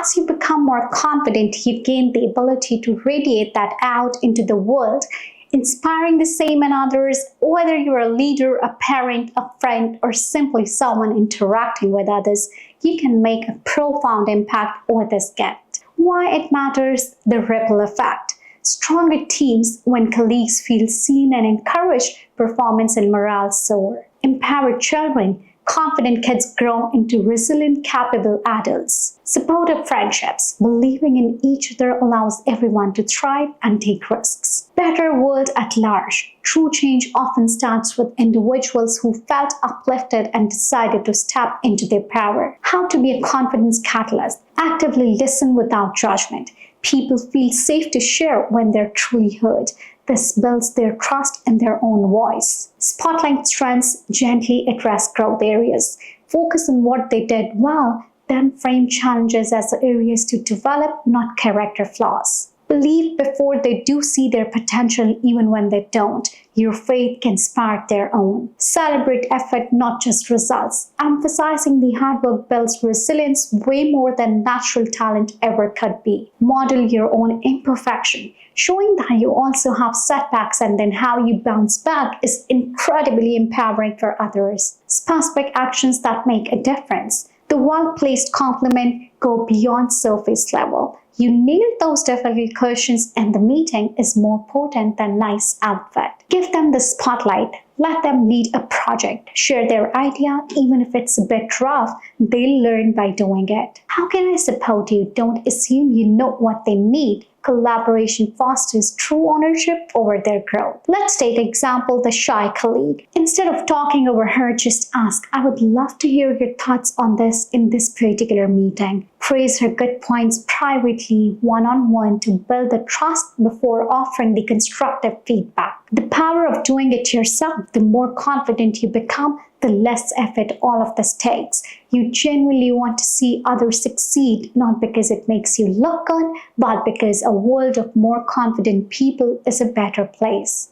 As you become more confident, you gain the ability to radiate that out into the world, inspiring the same in others, whether you're a leader, a parent, a friend, or simply someone interacting with others. You can make a profound impact with this gift. Why it matters: the ripple effect. Stronger teams when colleagues feel seen and encouraged, performance and morale soar. Empowered children. Confident kids grow into resilient, capable adults. Supportive friendships. Believing in each other allows everyone to thrive and take risks. Better world at large. True change often starts with individuals who felt uplifted and decided to step into their power. How to be a confidence catalyst. Actively listen without judgment. People feel safe to share when they're truly heard. This builds their trust in their own voice. Spotlight strengths, gently address growth areas. Focus on what they did well, then frame challenges as areas to develop, not character flaws. Believe before they do see their potential, even when they don't. Your faith can spark their own. Celebrate effort, not just results. Emphasizing the hard work builds resilience way more than natural talent ever could be. Model your own imperfection. Showing that you also have setbacks and then how you bounce back is incredibly empowering for others. Specific actions that make a difference. The well-placed compliment go beyond surface level. You nailed those difficult questions and the meeting is more potent than nice outfit. Give them the spotlight. Let them lead a project. Share their idea, even if it's a bit rough. They'll learn by doing it. How can I support you? Don't assume you know what they need. Collaboration fosters true ownership over their growth. Let's take example, the shy colleague. Instead of talking over her, just ask, I would love to hear your thoughts on this in this particular meeting. Praise her good points privately, one-on-one, to build the trust before offering the constructive feedback. The power of doing it yourself. The more confident you become, the less effort all of this takes. You genuinely want to see others succeed, not because it makes you look good, but because a world of more confident people is a better place.